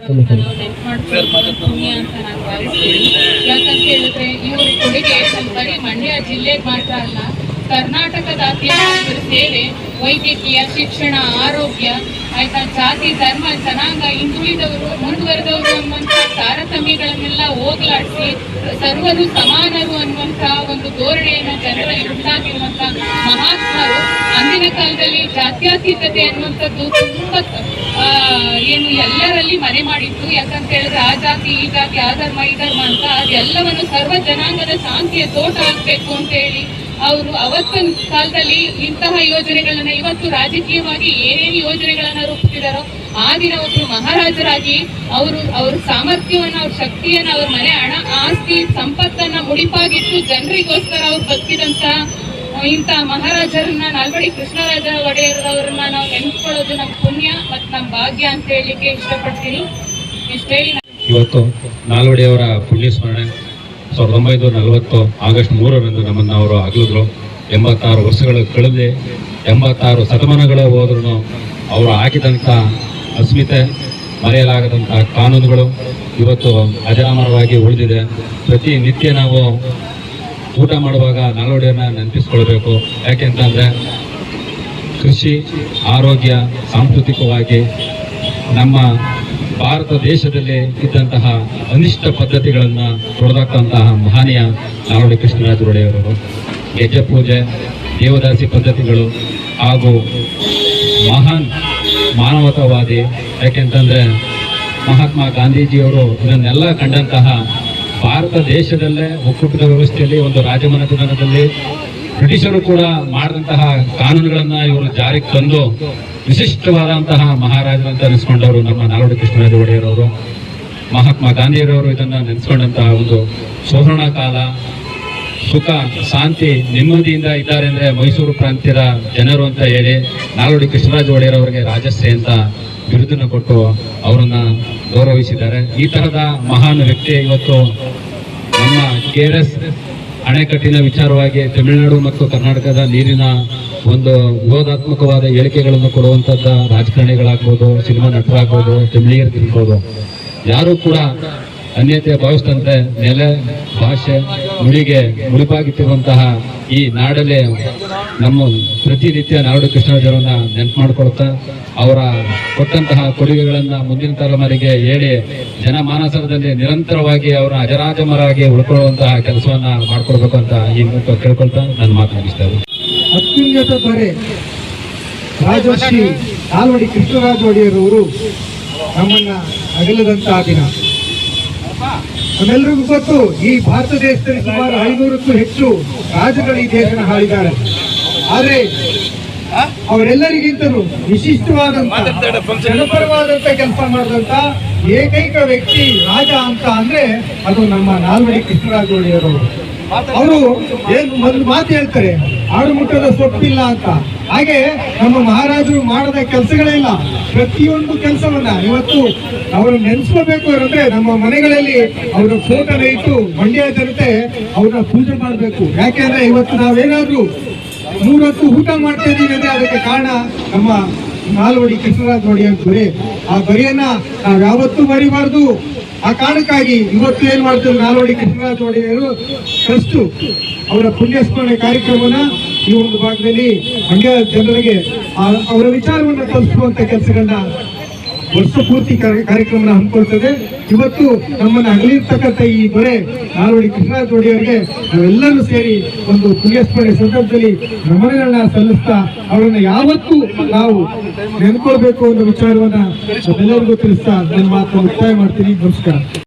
ಪುಣ್ಯ ಅಂತ ನಾನು ಭಾವಿಸ್ತೀನಿ. ಯಾಕಂತ ಹೇಳಿದ್ರೆ ಇವ್ರ ಕೊಡುಗೆ ಬರೀ ಮಂಡ್ಯ ಜಿಲ್ಲೆಗೆ ಮಾತ್ರ ಅಲ್ಲ, ಕರ್ನಾಟಕದಾದ್ಯಂತ ಸೇವೆ, ವೈದ್ಯಕೀಯ, ಶಿಕ್ಷಣ, ಆರೋಗ್ಯ, ಆಯ್ತಾ, ಜಾತಿ, ಧರ್ಮ, ಜನಾಂಗ, ಹಿಂದುಳಿದವರು, ಮುಂದುವರೆದವರು ಅನ್ನುವಂಥ ತಾರತಮ್ಯಗಳನ್ನೆಲ್ಲ ಹೋಗ್ಲಾಡಿಸಿ ಸರ್ವರು ಸಮಾನರು ಅನ್ನುವಂಥ ಒಂದು ಧೋರಣೆಯನ್ನು ಜನರಲ್ಲಿ ಉಂಟಾಗಿರುವಂಥ ಮಹಾತ್ಮರು ಅಂದಿನ ಕಾಲದಲ್ಲಿ ಜಾತ್ಯತೀತತೆ ಅನ್ನುವಂಥದ್ದು ತುಂಬಾ ಎಲ್ಲರಲ್ಲಿ ಮನೆ ಮಾಡಿತ್ತು. ಯಾಕಂತ ಹೇಳಿದ್ರೆ ಆ ಜಾತಿ ಈ ಜಾತಿ, ಆ ಧರ್ಮ ಈ ಧರ್ಮ ಅಂತ ಅದೆಲ್ಲವನ್ನು ಸರ್ವ ಜನಾಂಗದ ಶಾಂತಿಯ ತೋಟ ಆಗ್ಬೇಕು ಅಂತ ಹೇಳಿ ಅವರು ಅವತ್ತಿನ ಕಾಲದಲ್ಲಿ ಇಂತಹ ಯೋಜನೆಗಳನ್ನ, ಇವತ್ತು ರಾಜಕೀಯವಾಗಿ ಏನೇನು ಯೋಜನೆಗಳನ್ನ ರೂಪಿಸಿದಾರೋ ಆ ದಿನ ಒಬ್ಬರು ಮಹಾರಾಜರಾಗಿ ಅವ್ರ ಸಾಮರ್ಥ್ಯವನ್ನ, ಅವ್ರ ಶಕ್ತಿಯನ್ನ, ಅವ್ರ ಮನೆ ಹಣ ಆಸ್ತಿ ಸಂಪತ್ತನ್ನ ಮುಡಿಪಾಗಿಟ್ಟು ಜನರಿಗೋಸ್ಕರ ಅವ್ರು ಬದುಕಿದಂತ ಇಂಥ ಮಹಾರಾಜರನ್ನ, ನಾಲ್ವಡಿ ಕೃಷ್ಣರಾಜ ಒಡೆಯರ್ ಅವರನ್ನ ನಾವು ನೆನ್ಸ್ಕೊಳ್ಳೋದು ನಮ್ಮ ಪುಣ್ಯ ಮತ್ತು ನಮ್ಮ ಭಾಗ್ಯ ಅಂತ ಹೇಳಲಿಕ್ಕೆ ಇಷ್ಟಪಡ್ತೀನಿ. ಇಷ್ಟ ಹೇಳಿ ಇವತ್ತು ನಾಲ್ವಡಿಯವರ ಪುಣ್ಯ ಸ್ಮರಣೆ 1940 ಆಗಸ್ಟ್ 3ರಂದು ನಮ್ಮನ್ನು ಅವರು ಅಗಲಿದ್ರು. 86 ವರ್ಷಗಳು ಕಳೆದು 86 ಶತಮಾನಗಳು ಹೋದ್ರೂ ಅವರು ಹಾಕಿದಂಥ ಅಸ್ಮಿತೆ, ಮರೆಯಲಾಗದಂಥ ಕಾನೂನುಗಳು ಇವತ್ತು ಅಜರಾಮರವಾಗಿ ಉಳಿದಿದೆ. ಪ್ರತಿನಿತ್ಯ ನಾವು ಊಟ ಮಾಡುವಾಗ ನಾಲ್ವಡಿಯನ್ನ ನೆನಪಿಸ್ಕೊಳ್ಬೇಕು. ಯಾಕೆಂತಂದರೆ ಕೃಷಿ, ಆರೋಗ್ಯ, ಸಾಂಸ್ಕೃತಿಕವಾಗಿ ನಮ್ಮ ಭಾರತ ದೇಶದಲ್ಲಿ ಇದ್ದಂತಹ ಅನಿಷ್ಟ ಪದ್ಧತಿಗಳನ್ನು ತೊಡೆದಾಕಂತಹ ಮಹನೀಯ ನಾಲ್ವಡಿ ಕೃಷ್ಣರಾಜ ಒಡೆಯರವರು. ಗೆಜ್ಜೆ ಪೂಜೆ, ದೇವದಾಸಿ ಪದ್ಧತಿಗಳು ಹಾಗೂ ಮಹಾನ್ ಮಾನವತಾವಾದಿ. ಯಾಕೆಂತಂದರೆ ಮಹಾತ್ಮ ಗಾಂಧೀಜಿಯವರು ಇದನ್ನೆಲ್ಲ ಕಂಡಂತಹ ಭಾರತ ದೇಶದಲ್ಲೇ ಒಕ್ಕೂಟದ ವ್ಯವಸ್ಥೆಯಲ್ಲಿ ಒಂದು ರಾಜಮನೆತನದಲ್ಲಿ ಬ್ರಿಟಿಷರು ಕೂಡ ಮಾಡಿದಂತಹ ಕಾನೂನುಗಳನ್ನು ಇವರು ಜಾರಿಗೆ ತಂದು ವಿಶಿಷ್ಟವಾದಂತಹ ಮಹಾರಾಜರಂತ ನೆನೆಸ್ಕೊಂಡವರು ನಮ್ಮ ನಾಲ್ವಡಿ ಕೃಷ್ಣರಾಜ ಒಡೆಯರವರು. ಮಹಾತ್ಮ ಗಾಂಧಿಯರವರು ಇದನ್ನು ನೆನೆಸ್ಕೊಂಡಂತಹ ಒಂದು ಸುವರ್ಣ ಕಾಲ, ಸುಖ, ಶಾಂತಿ, ನೆಮ್ಮದಿಯಿಂದ ಇದ್ದಾರೆ ಅಂದರೆ ಮೈಸೂರು ಪ್ರಾಂತ್ಯದ ಜನರು ಅಂತ ಹೇಳಿ ನಾಲ್ವಡಿ ಕೃಷ್ಣರಾಜ ಒಡೆಯರವರಿಗೆ ರಾಜಶ್ರೀ ಅಂತ ಬಿರುದನ್ನು ಕೊಟ್ಟು ಅವರನ್ನ ಗೌರವಿಸಿದ್ದಾರೆ. ಈ ತರಹದ ಮಹಾನ್ ವ್ಯಕ್ತಿ ಇವತ್ತು ನಮ್ಮ KRS ಅಣೆಕಟ್ಟಿನ ವಿಚಾರವಾಗಿ ತಮಿಳುನಾಡು ಮತ್ತು ಕರ್ನಾಟಕದ ನೀರಿನ ಒಂದು ವಿರೋಧಾತ್ಮಕವಾದ ಹೇಳಿಕೆಗಳನ್ನು ಕೊಡುವಂಥದ್ದು ರಾಜಕಾರಣಿಗಳಾಗ್ಬೋದು, ಸಿನಿಮಾ ನಟರಾಗ್ಬೋದು, ತಮಿಳಿಗರಿರ್ಬೋದು, ಯಾರು ಕೂಡ ಅನ್ಯತೆ ಭಾವಿಸಿದಂತೆ ನೆಲೆ, ಭಾಷೆ, ನುಡಿಗೆ ಮುಡಿಪಾಗಿಟ್ಟಿರುವಂತಹ ಈ ನಾಡಲ್ಲಿ ನಮ್ಮ ಪ್ರತಿನಿತ್ಯ ನಾಲ್ವಡಿ ಕೃಷ್ಣರಾಜರನ್ನ ನೆನಪು ಮಾಡಿಕೊಳ್ತಾ ಅವರ ಕೊಟ್ಟಂತಹ ಕೊಡುಗೆಗಳನ್ನು ಮುಂದಿನ ತಲೆಮಾರಿಗೆ ಹೇಳಿ ಜನಮಾನಸದಲ್ಲಿ ನಿರಂತರವಾಗಿ ಅವರ ಅಜರಾಜಮರಾಗಿ ಉಳ್ಕೊಳ್ಳುವಂತಹ ಕೆಲಸವನ್ನ ಮಾಡ್ಕೊಳ್ಬೇಕು ಅಂತ ಈ ಮೂಲಕ ಕೇಳ್ಕೊಳ್ತಾ ನಾನು ಮಾತನಾಡಿಸ್ತಾ ಇದ್ದೀನಿ. ಅತ್ಯುನ್ನತ ದೊರೆ ರಾಜರ್ಷಿ ನಾಲ್ವಡಿ ಕೃಷ್ಣರಾಜ ಒಡೆಯರವರು ನಮ್ಮನ್ನ ಅಗಲದಂತಹ ದಿನ. ನಮ್ಮೆಲ್ಲರಿಗೂ ಗೊತ್ತು, ಈ ಭಾರತ ದೇಶದಲ್ಲಿ ಸುಮಾರು 500ಕ್ಕೂ ಹೆಚ್ಚು ರಾಜಗಳು ಈ ದೇಶನ ಆಳಿದ್ದಾರೆ. ಆದರೆ ಅವರೆಲ್ಲರಿಗಿಂತಲೂ ವಿಶಿಷ್ಟವಾದಂತ, ಜನಪರವಾದಂತ ಕೆಲಸ ಮಾಡಿದಂತ ಏಕೈಕ ವ್ಯಕ್ತಿ ರಾಜ ಅಂತ ಅಂದ್ರೆ ಅದು ನಮ್ಮ ನಾಲ್ವಡಿ ಕೃಷ್ಣರಾಜ ಒಡೆಯರವರು. ಅವರು ಒಂದು ಮಾತು ಹೇಳ್ತಾರೆ, ಆಡುಮುಟ್ಟದ ಸೊಪ್ಪಿಲ್ಲ ಅಂತ. ಹಾಗೆ ನಮ್ಮ ಮಹಾರಾಜರು ಮಾಡದ ಕೆಲಸಗಳೇ ಇಲ್ಲ. ಪ್ರತಿಯೊಂದು ಕೆಲಸವನ್ನ ಇವತ್ತು ಅವರು ನೆನೆಸ್ಕೋಬೇಕು ಅಂದ್ರೆ ನಮ್ಮ ಮನೆಗಳಲ್ಲಿ ಅವರ ಫೋಟೋನ ಇಟ್ಟು ಮಂಡ್ಯ ಜನತೆ ಅವ್ರನ್ನ ಪೂಜೆ ಮಾಡಬೇಕು. ಯಾಕೆಂದ್ರೆ ಇವತ್ತು ನಾವೇನಾದ್ರೂ 3 ಹೊತ್ತು ಊಟ ಮಾಡ್ತಾ ಇದೀವಿ ಅಂದ್ರೆ ಅದಕ್ಕೆ ಕಾರಣ ನಮ್ಮ ನಾಲ್ವಡಿ ಕೃಷ್ಣರಾಜ ಒಡೆಯರ್ ದೊರೆ. ಆ ದೊರೆಯನ್ನ ನಾವು ಯಾವತ್ತೂ ಮರಿಬಾರ್ದು. ಆ ಕಾರಣಕ್ಕಾಗಿ ಇವತ್ತು ಏನ್ ಮಾಡ್ತಾರೆ, ನಾಲ್ವಡಿ ಕೃಷ್ಣರಾಜ ಒಡೆಯರು ಟ್ರಸ್ಟ್ ಅವರ ಪುಣ್ಯಸ್ಮರಣೆ ಕಾರ್ಯಕ್ರಮನ ಈ ಒಂದು ಭಾಗದಲ್ಲಿ ಮಂಡ್ಯ ಜನರಿಗೆ ಅವರ ವಿಚಾರವನ್ನು ತಲುಪಿಸುವಂತ ಕೆಲಸಗಳನ್ನ ವರ್ಷ ಪೂರ್ತಿ ಕಾರ್ಯಕ್ರಮನ ಹಮ್ಮಿಕೊಳ್ತದೆ. ಇವತ್ತು ನಮ್ಮನ್ನ ಅಗಲಿರ್ತಕ್ಕಂಥ ಈ ದೊರೆ ನಾಲ್ವಡಿ ಕೃಷ್ಣರಾಜ ಒಡೆಯರಿಗೆ ನಾವೆಲ್ಲರೂ ಸೇರಿ ಒಂದು ಪುಣ್ಯಸ್ಮರಣೆ ಸಂದರ್ಭದಲ್ಲಿ ನಮನಗಳನ್ನ ಸಲ್ಲಿಸ್ತಾ ಅವರನ್ನ ಯಾವತ್ತೂ ನಾವು ನೆನ್ಕೊಳ್ಬೇಕು ಅನ್ನೋ ವಿಚಾರವನ್ನ ಎಲ್ಲರಿಗೂ ತಿಳಿಸ್ತಾ ನನ್ನ ಮಾತನ್ನು ಮುಕ್ತಾಯ ಮಾಡ್ತೀನಿ. ನಮಸ್ಕಾರ.